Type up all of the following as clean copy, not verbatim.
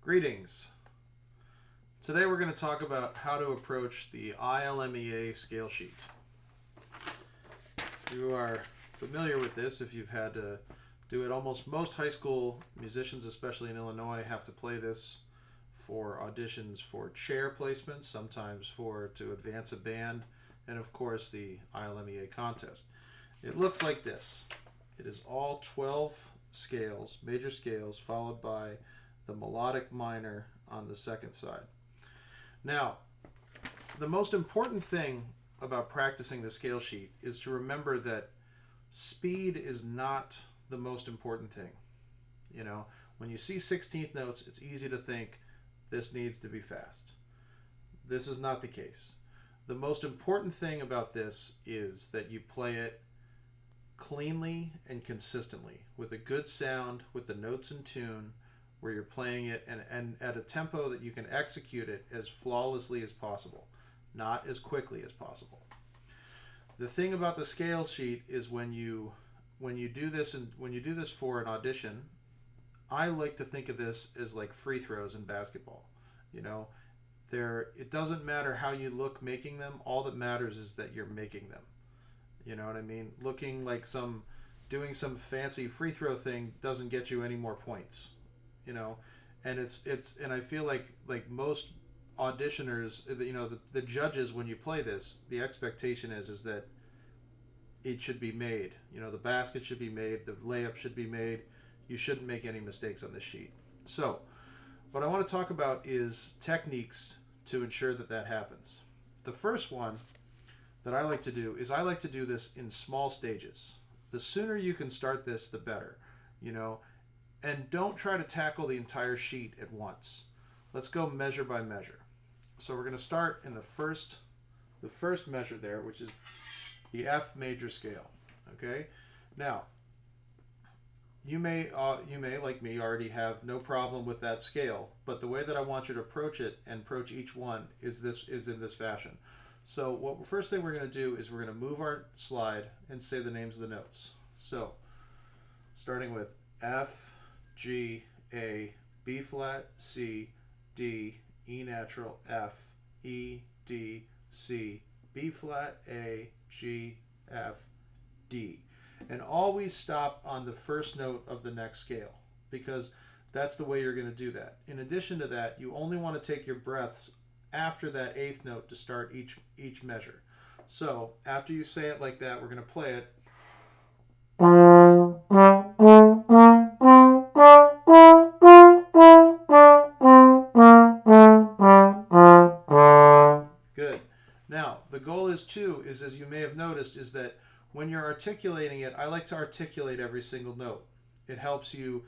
Greetings. Today we're going to talk about how to approach the ILMEA scale sheet. You are familiar with this if you've had to do it. Almost most high school musicians, especially in Illinois, have to play this for auditions for chair placements, sometimes to advance a band, and of course the ILMEA contest. It looks like this. It is all 12 scales, major scales, followed by the melodic minor on the second side. Now, the most important thing about practicing the scale sheet is to remember that speed is not the most important thing. You know, when you see 16th notes, it's easy to think this needs to be fast. This is not the case. The most important thing about this is that you play it cleanly and consistently with a good sound, with the notes in tune, where you're playing it and at a tempo that you can execute it as flawlessly as possible, not as quickly as possible. The thing about the scale sheet is when you do this for an audition, I like to think of this as like free throws in basketball. You know, it doesn't matter how you look making them. All that matters is that you're making them. You know what I mean? Looking like doing some fancy free throw thing doesn't get you any more points. You know, and and I feel like most auditioners, you know, the judges, when you play this, the expectation is that it should be made. You know, the basket should be made, the layup should be made. You shouldn't make any mistakes on this sheet. So what I want to talk about is techniques to ensure that happens. The first one that I like to do is I like to do this in small stages. The sooner you can start this, the better. You know, and don't try to tackle the entire sheet at once. Let's go measure by measure. So we're going to start in the first measure there, which is the F major scale. Okay. Now, you may like me already have no problem with that scale, but the way that I want you to approach it and approach each one is in this fashion. So first thing we're going to do is we're going to move our slide and say the names of the notes. So starting with F, G, A, B flat, C, D, E natural, F, E, D, C, B flat, A, G, F, D. And always stop on the first note of the next scale, because that's the way you're going to do that. In addition to that, you only want to take your breaths after that eighth note to start each measure. So after you say it like that, we're going to play it. Good. Now, the goal is as you may have noticed, is that when you're articulating it, I like to articulate every single note. It helps you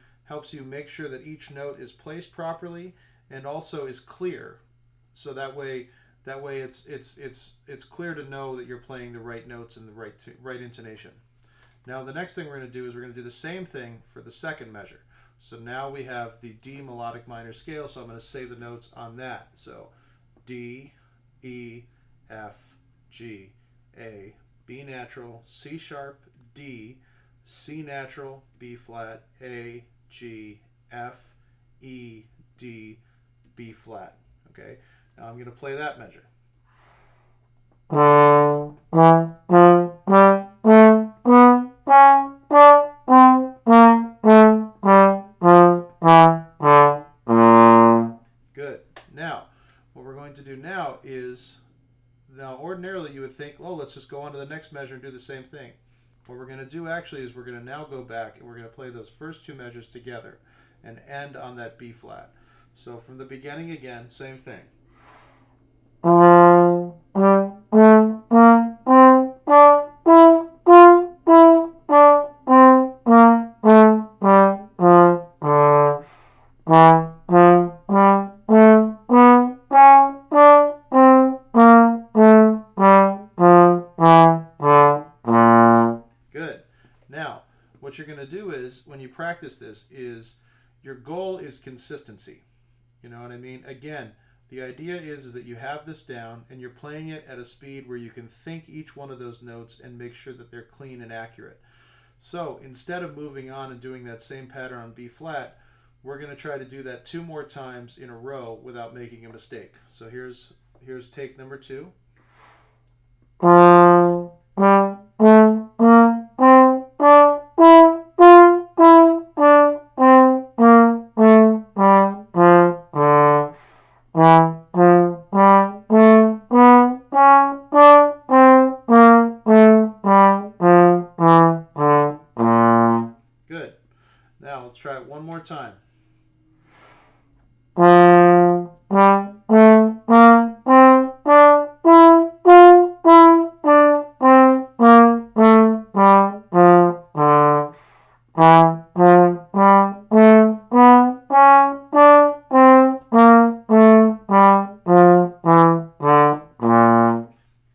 make sure that each note is placed properly and also is clear. So that way it's clear to know that you're playing the right notes and the right intonation. Now the next thing we're going to do is we're going to do the same thing for the second measure. So now we have the D melodic minor scale, so I'm going to say the notes on that. So D, E, F, G, A, B natural, C sharp, D, C natural, B flat, A, G, F, E, D, B flat. Okay, now I'm going to play that measure. Good. Now, what we're going to do now is, ordinarily you would think, oh, let's just go on to the next measure and do the same thing. What we're going to do actually is we're going to now go back and we're going to play those first two measures together and end on that B flat. So from the beginning again, same thing. Good. Now, what you're going to do is, when you practice this, is your goal is consistency. You know what I mean? Again, the idea is that you have this down and you're playing it at a speed where you can think each one of those notes and make sure that they're clean and accurate. So instead of moving on and doing that same pattern on B flat, we're going to try to do that 2 more times in a row without making a mistake. So here's take number 2. Good. Now let's try it one more time.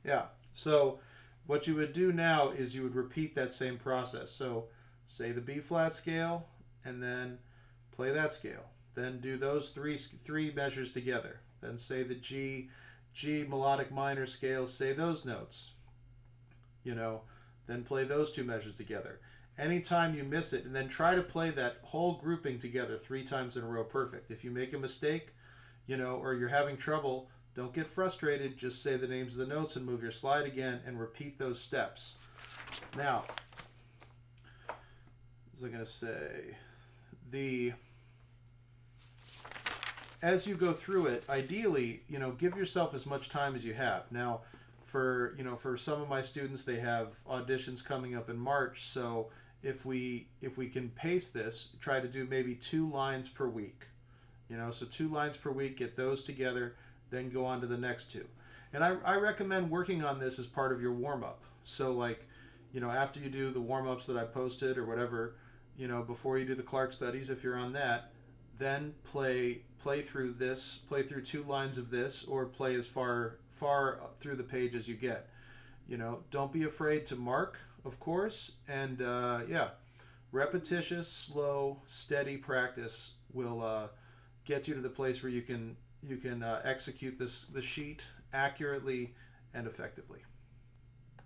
Yeah. So what you would do now is you would repeat that same process. So say the B flat scale and then play that scale. Then do those three measures together. Then say the G melodic minor scale, say those notes. Then play those 2 measures together. Anytime you miss it, and then try to play that whole grouping together 3 times in a row perfect. If you make a mistake, or you're having trouble, don't get frustrated. Just say the names of the notes and move your slide again and repeat those steps. Now, as I'm going to say, as you go through it, ideally, give yourself as much time as you have. Now, for some of my students, they have auditions coming up in March, so if we can pace this, try to do maybe 2 lines per week. So 2 lines per week, get those together, then go on to the next 2. And I recommend working on this as part of your warm-up. So after you do the warm-ups that I posted or whatever, before you do the Clark studies, if you're on that, then play through 2 lines of this, or play as far through the page as you get. Don't be afraid to mark, of course, and repetitious, slow, steady practice will get you to the place where you can execute the sheet accurately and effectively.